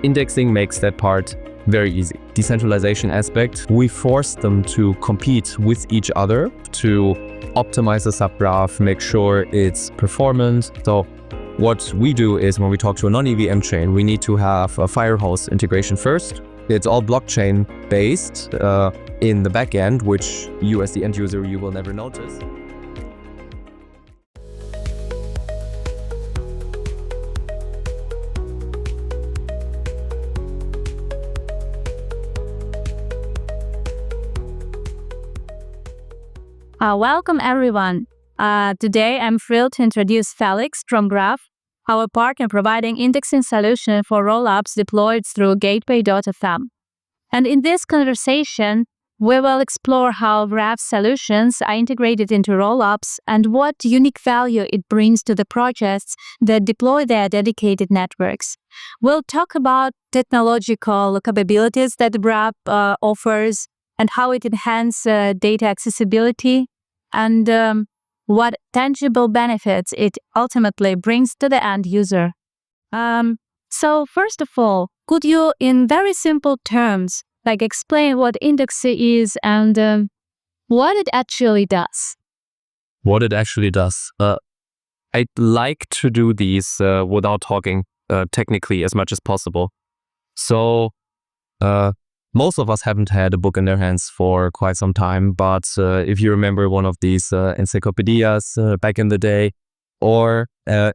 indexing makes that part very easy. Decentralization aspect, we force them to compete with each other to optimize the subgraph, make sure it's performant. So what we do is when we talk to a non-EVM chain, we need to have a firehose integration first. It's all blockchain based in the backend, which you as the end user, you will never notice. Welcome everyone. Today I'm thrilled to introduce Felix from Graph, our partner providing indexing solution for rollups deployed through gateway.fm. And in this conversation, we will explore how Graph solutions are integrated into rollups and what unique value it brings to the projects that deploy their dedicated networks. We'll talk about technological capabilities that Graph offers and how it enhances data accessibility and what tangible benefits it ultimately brings to the end user. So first of all, could you, in very simple terms, explain what indexing is and what it actually does? What it actually does. I'd like to do these without talking technically as much as possible. So most of us haven't had a book in their hands for quite some time, but if you remember one of these encyclopedias back in the day, or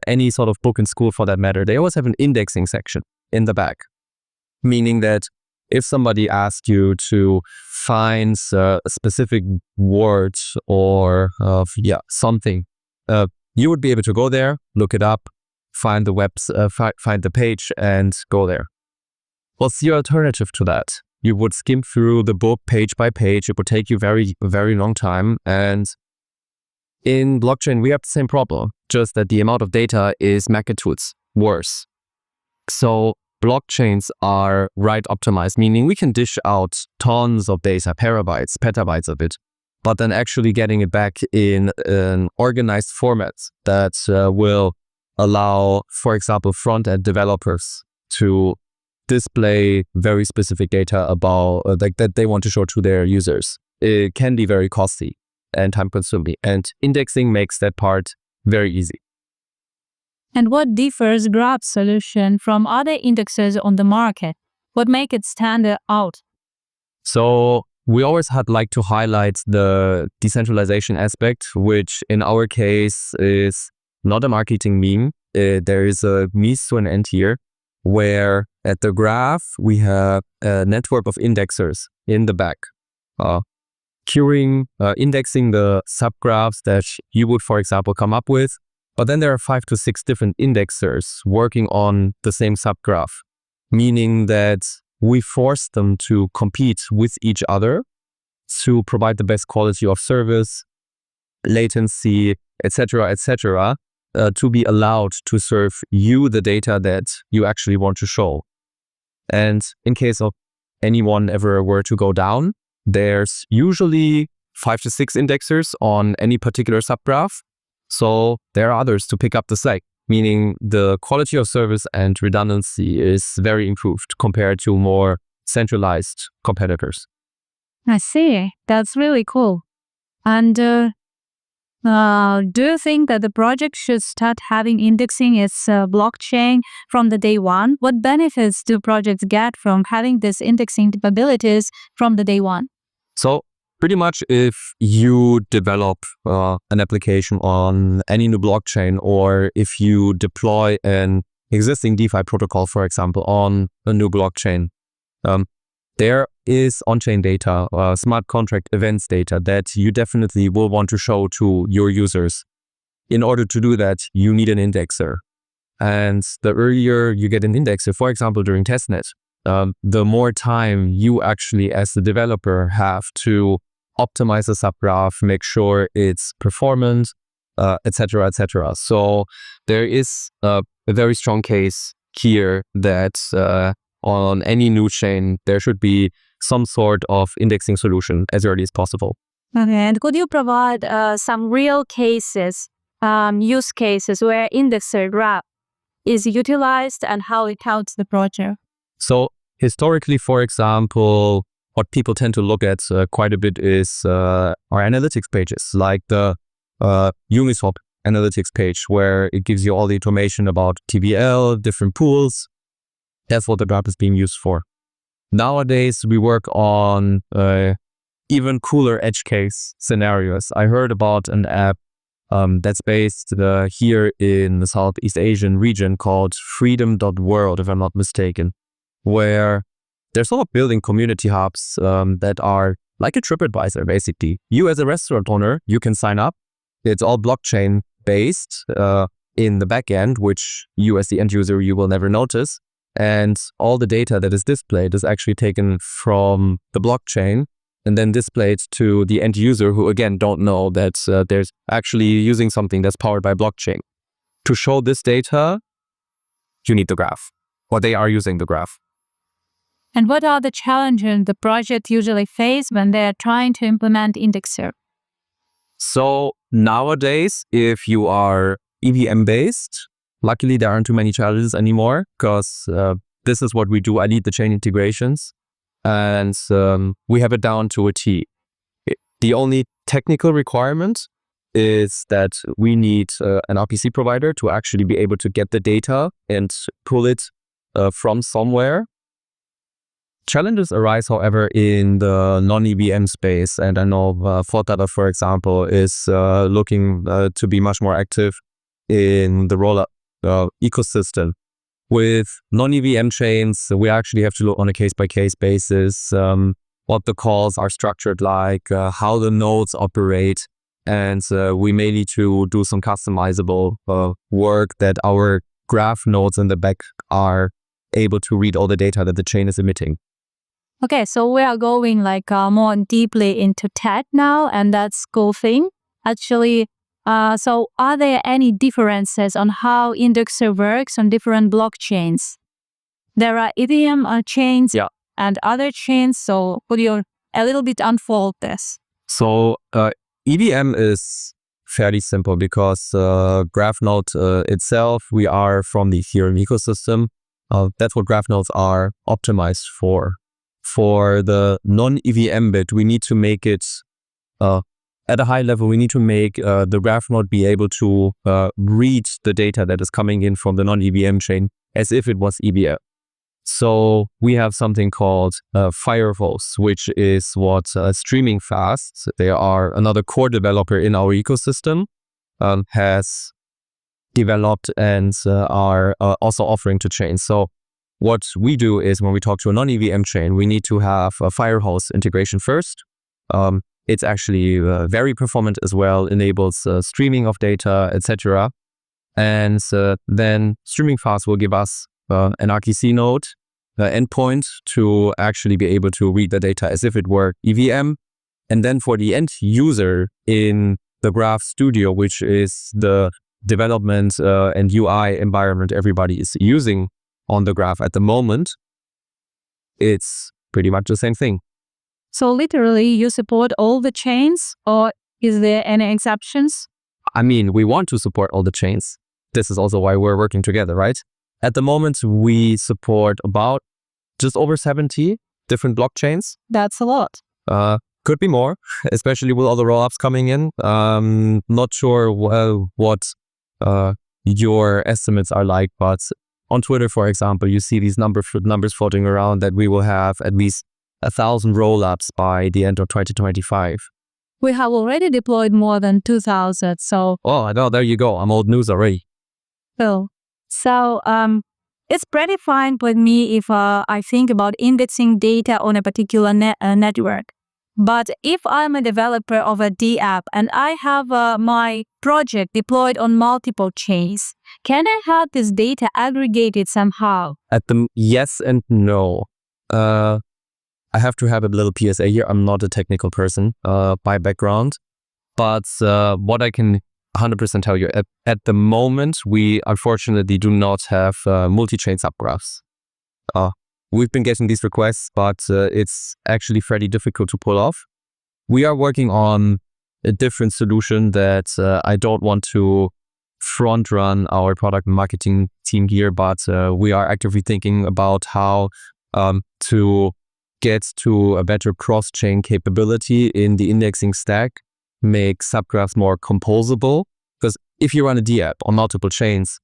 any sort of book in school for that matter, they always have an indexing section in the back. Meaning that if somebody asked you to find a specific word or something, you would be able to go there, look it up, find the page and go there. What's the alternative to that? You would skim through the book page by page. It would take you very, very long time. And in blockchain, we have the same problem, just that the amount of data is magnitudes worse. So blockchains are write optimized, meaning we can dish out tons of data, terabytes, petabytes of it, but then actually getting it back in an organized format that will allow, for example, front-end developers to display very specific data about that they want to show to their users. It can be very costly and time consuming, and indexing makes that part very easy. And what differs Graph's solution from other indexers on the market? What makes it stand out? So we always had to highlight the decentralization aspect, which in our case is not a marketing meme. There is a means to an end here, where at the Graph, we have a network of indexers in the back, indexing the subgraphs that you would, for example, come up with. But then there are 5 to 6 different indexers working on the same subgraph, meaning that we force them to compete with each other to provide the best quality of service, latency, etc., to be allowed to serve you the data that you actually want to show. And in case of anyone ever were to go down, there's usually 5 to 6 indexers on any particular subgraph. So there are others to pick up the slack, meaning the quality of service and redundancy is very improved compared to more centralized competitors. I see. That's really cool. And do you think that the project should start having indexing its blockchain from the day one? What benefits do projects get from having this indexing capabilities from the day one? So pretty much if you develop an application on any new blockchain, or if you deploy an existing DeFi protocol, for example, on a new blockchain, there is on-chain data, smart contract events data that you definitely will want to show to your users. In order to do that, you need an indexer. And the earlier you get an indexer, for example, during testnet, the more time you actually, as the developer, have to optimize the subgraph, make sure it's performant, etc., etc. So there is a very strong case here that on any new chain, there should be some sort of indexing solution as early as possible. Okay, and could you provide some real cases, use cases where indexer Graph is utilized and how it helps the project? So historically, for example, what people tend to look at quite a bit is our analytics pages, like the Uniswap analytics page, where it gives you all the information about TVL, different pools. That's what the graph is being used for. Nowadays, we work on even cooler edge case scenarios. I heard about an app that's based here in the Southeast Asian region called freedom.world, if I'm not mistaken, where they're sort of building community hubs that are like a TripAdvisor, basically. You as a restaurant owner, you can sign up. It's all blockchain based in the back end, which you as the end user, you will never notice. And all the data that is displayed is actually taken from the blockchain and then displayed to the end user, who again don't know that there's actually using something that's powered by blockchain. To show this data, you need the graph, or they are using the graph. And what are the challenges the project usually face when they're trying to implement Indexer? So nowadays, if you are EVM based, luckily there aren't too many challenges anymore, because this is what we do. I lead the chain integrations, and we have it down to a T. The only technical requirement is that we need an RPC provider to actually be able to get the data and pull it from somewhere. Challenges arise, however, in the non-EVM space, and I know Fortdata, for example, is looking to be much more active in the rollup ecosystem. With non-EVM chains, we actually have to look on a case-by-case basis, what the calls are structured like, how the nodes operate, and we may need to do some customizable work that our graph nodes in the back are able to read all the data that the chain is emitting. Okay, so we are going more deeply into tech now, and that's cool thing. Actually, so are there any differences on how Indexer works on different blockchains? There are EVM chains and other chains, so could you a little bit unfold this? So EVM is fairly simple because graph node itself, we are from the Ethereum ecosystem. That's what graph nodes are optimized for. For the non-EVM bit, we need to make it at a high level. We need to make the graph node be able to read the data that is coming in from the non-EVM chain as if it was EVM. So we have something called Firehose, which is what Streaming Fast, they are another core developer in our ecosystem, has developed and are also offering to chains. So what we do is when we talk to a non-EVM chain, we need to have a Firehose integration first. It's actually very performant as well, enables streaming of data, etc. And then Streaming Fast will give us an RPC node endpoint to actually be able to read the data as if it were EVM. And then for the end user in the Graph Studio, which is the development and UI environment everybody is using on the graph at the moment, it's pretty much the same thing. So literally you support all the chains, or is there any exceptions? I mean, we want to support all the chains. This is also why we're working together, right? At the moment, we support about just over 70 different blockchains. That's a lot. Could be more, especially with all the rollups coming in. Not sure what your estimates are like, but on Twitter, for example, you see these numbers floating around that we will have at least 1,000 rollups by the end of 2025. We have already deployed more than 2,000, so... Oh, I know, there you go. I'm old news already. Cool. So, it's pretty fine with me if I think about indexing data on a particular network. But if I'm a developer of a D app and I have my project deployed on multiple chains, can I have this data aggregated somehow? Yes and no. I have to have a little PSA here. I'm not a technical person by background, but what I can 100% tell you, at the moment, we unfortunately do not have multi-chain subgraphs. We've been getting these requests, but it's actually fairly difficult to pull off. We are working on a different solution that I don't want to front run our product and marketing team here, but we are actively thinking about how to get to a better cross-chain capability in the indexing stack, make subgraphs more composable. Because if you run a D-app on multiple chains,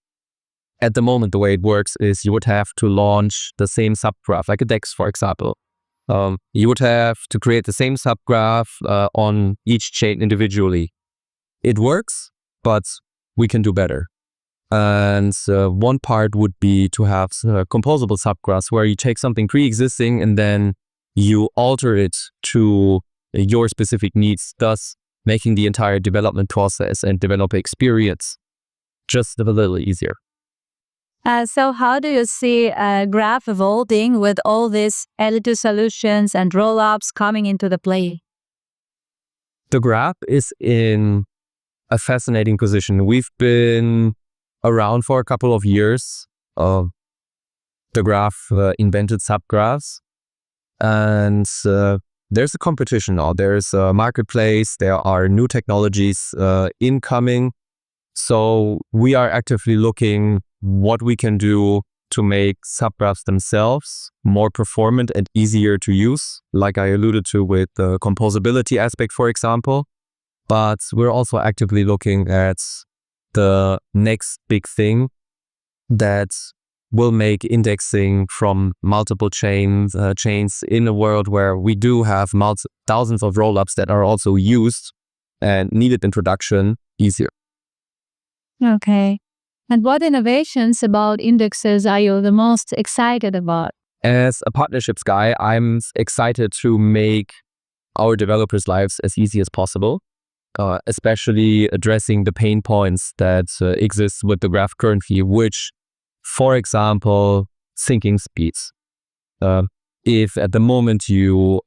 at the moment, the way it works is you would have to launch the same subgraph, like a DEX, for example. You would have to create the same subgraph on each chain individually. It works, but we can do better. And one part would be to have composable subgraphs where you take something pre-existing and then you alter it to your specific needs, thus making the entire development process and developer experience just a little easier. So how do you see Graph evolving with all these L2 solutions and rollups coming into the play? The Graph is in a fascinating position. We've been around for a couple of years. The Graph invented subgraphs, and there's a competition now. There's a marketplace. There are new technologies incoming. So we are actively looking what we can do to make subgraphs themselves more performant and easier to use, like I alluded to with the composability aspect, for example. But we're also actively looking at the next big thing that will make indexing from multiple chains in a world where we do have thousands of rollups that are also used and needed in production easier. Okay. And what innovations about indexes are you the most excited about? As a partnerships guy, I'm excited to make our developers' lives as easy as possible, especially addressing the pain points that exist with the Graph currently, which, for example, syncing speeds. If at the moment you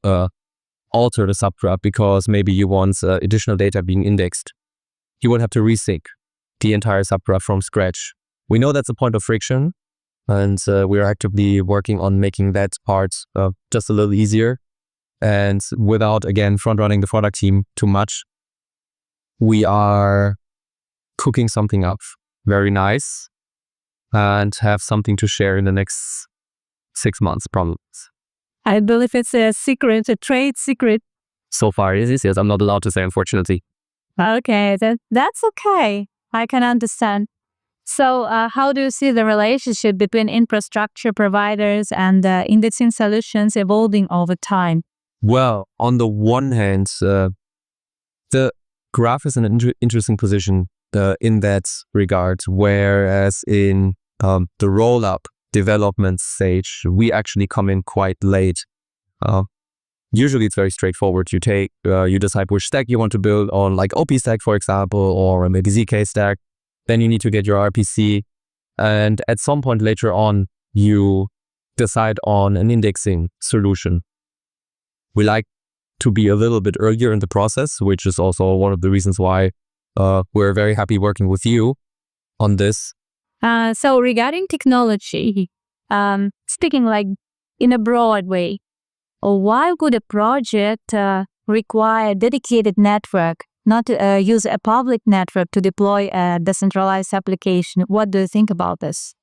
alter the subgraph because maybe you want additional data being indexed, you will have to resync the entire subgraph from scratch. We know that's a point of friction, and we are actively working on making that part just a little easier. And without, again, front-running the product team too much, we are cooking something up very nice and have something to share in the next 6 months, probably. I believe it's a secret, a trade secret. So far, it is. Yes, I'm not allowed to say, unfortunately. Okay, that's okay. I can understand. So how do you see the relationship between infrastructure providers and indexing solutions evolving over time? Well, on the one hand, the Graph is in an interesting position in that regard, whereas in the rollup development stage, we actually come in quite late. Usually it's very straightforward. You decide which stack you want to build on, like OP stack, for example, or maybe ZK stack. Then you need to get your RPC. And at some point later on, you decide on an indexing solution. We like to be a little bit earlier in the process, which is also one of the reasons why we're very happy working with you on this. So regarding technology, speaking like in a broad way, why would a project require a dedicated network, not use a public network to deploy a decentralized application? What do you think about this?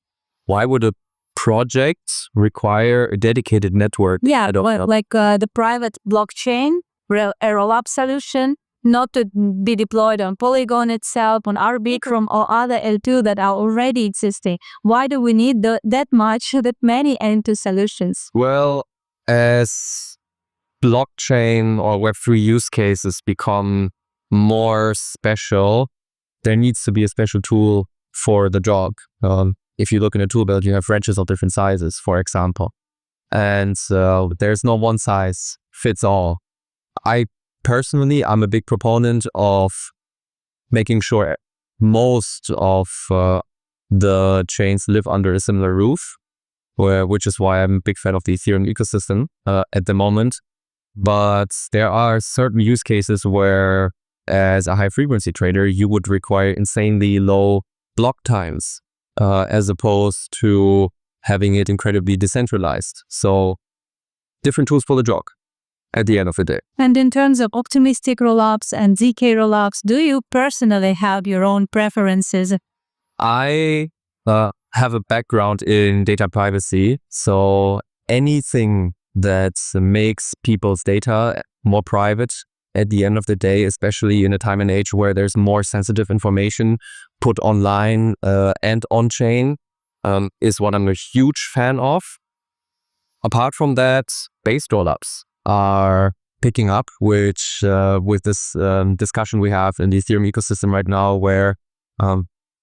Why would a project require a dedicated network? Yeah, like the private blockchain, a rollup solution, not to be deployed on Polygon itself, on Arbitrum or other L2 that are already existing. Why do we need that many L2 solutions? Well, as blockchain or Web3 use cases become more special, there needs to be a special tool for the job. If you look in a tool belt, you have wrenches of different sizes, for example. And there's no one size fits all. Personally, I'm a big proponent of making sure most of the chains live under a similar roof, which is why I'm a big fan of the Ethereum ecosystem at the moment. But there are certain use cases where, as a high-frequency trader, you would require insanely low block times as opposed to having it incredibly decentralized. So different tools for the job at the end of the day. And in terms of optimistic rollups and ZK rollups, do you personally have your own preferences? I have a background in data privacy, so anything that makes people's data more private at the end of the day, especially in a time and age where there's more sensitive information put online and on-chain, is what I'm a huge fan of. Apart from that, base rollups are picking up, which with this discussion we have in the Ethereum ecosystem right now, where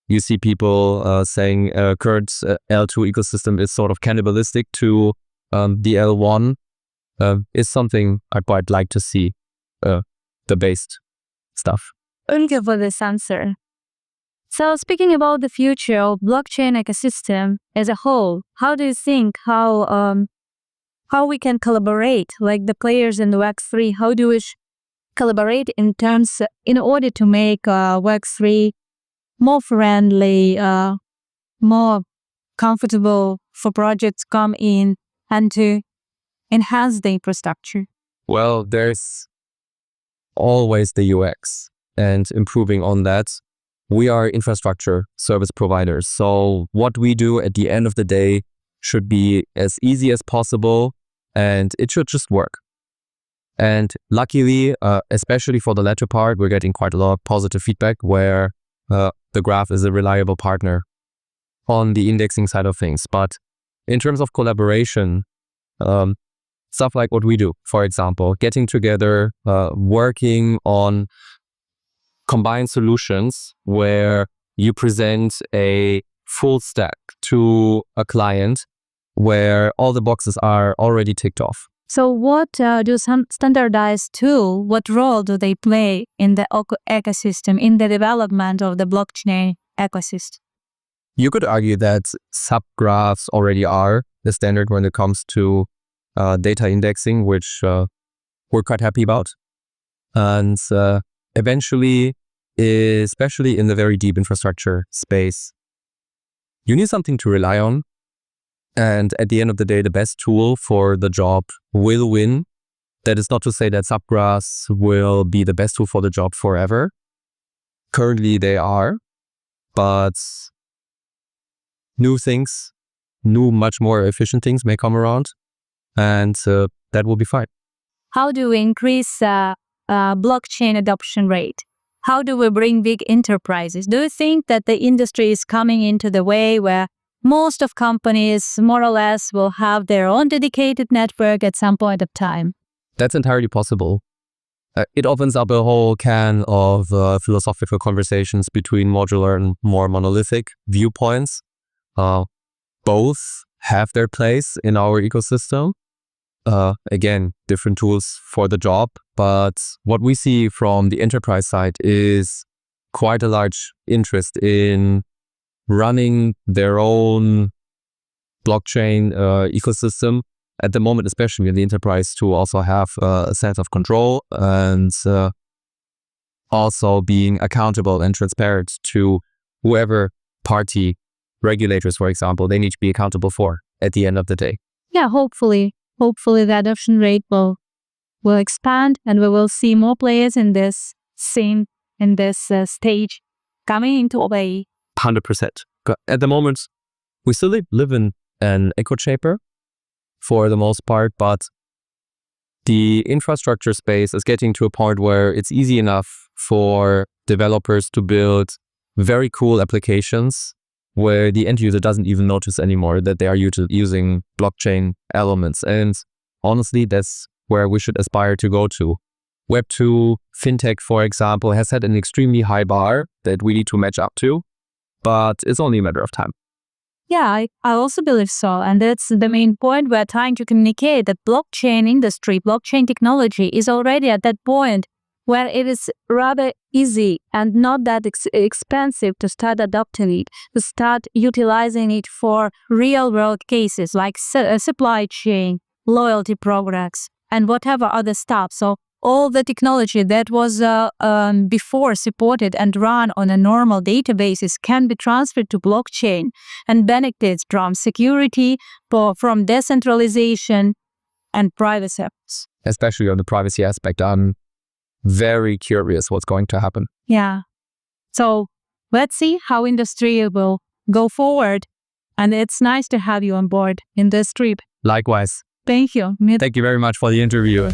you see people saying current L2 ecosystem is sort of cannibalistic to the L1, is something I quite like to see, the based stuff. Thank you for this answer. So speaking about the future of blockchain ecosystem as a whole, how do you think how we can collaborate, like the players in the Web3, how do we collaborate in order to make Web3 more friendly, more comfortable for projects to come in and to enhance the infrastructure? Well, there's always the UX and improving on that. We are infrastructure service providers. So what we do at the end of the day should be as easy as possible, and it should just work. And luckily, especially for the latter part, we're getting quite a lot of positive feedback where the Graph is a reliable partner on the indexing side of things. But in terms of collaboration, stuff like what we do, for example, getting together, working on combined solutions where you present a full stack to a client where all the boxes are already ticked off. So what do some standardized tools, what role do they play in the ecosystem, in the development of the blockchain ecosystem? You could argue that subgraphs already are the standard when it comes to data indexing, which we're quite happy about. And eventually, especially in the very deep infrastructure space, you need something to rely on. And at the end of the day, the best tool for the job will win. That is not to say that subgraphs will be the best tool for the job forever. Currently they are, but new things, much more efficient things may come around, and that will be fine. How do we increase blockchain adoption rate? How do we bring big enterprises? Do you think that the industry is coming into the way where most of companies, more or less, will have their own dedicated network at some point of time? That's entirely possible. It opens up a whole can of philosophical conversations between modular and more monolithic viewpoints. Both have their place in our ecosystem. Again, different tools for the job, but what we see from the enterprise side is quite a large interest in running their own blockchain ecosystem at the moment, especially in the enterprise, to also have a sense of control and also being accountable and transparent to whoever party, regulators, for example, they need to be accountable for at the end of the day. Yeah, hopefully the adoption rate will expand and we will see more players in this scene, in this stage coming into play. 100%. At the moment, we still live in an echo chamber for the most part, but the infrastructure space is getting to a point where it's easy enough for developers to build very cool applications where the end user doesn't even notice anymore that they are using blockchain elements. And honestly, that's where we should aspire to go to. Web2, fintech, for example, has set an extremely high bar that we need to match up to, but it's only a matter of time. Yeah, I also believe so. And that's the main point we're trying to communicate, that blockchain industry, blockchain technology is already at that point where it is rather easy and not that expensive to start adopting it, to start utilizing it for real world cases like supply chain, loyalty programs, and whatever other stuff. So all the technology that was before supported and run on a normal databases can be transferred to blockchain and benefits from security, from decentralization and privacy. Especially on the privacy aspect, I'm very curious what's going to happen. Yeah. So Let's see how industry will go forward. And it's nice to have you on board in this trip. Likewise. Thank you. Thank you very much for the interview.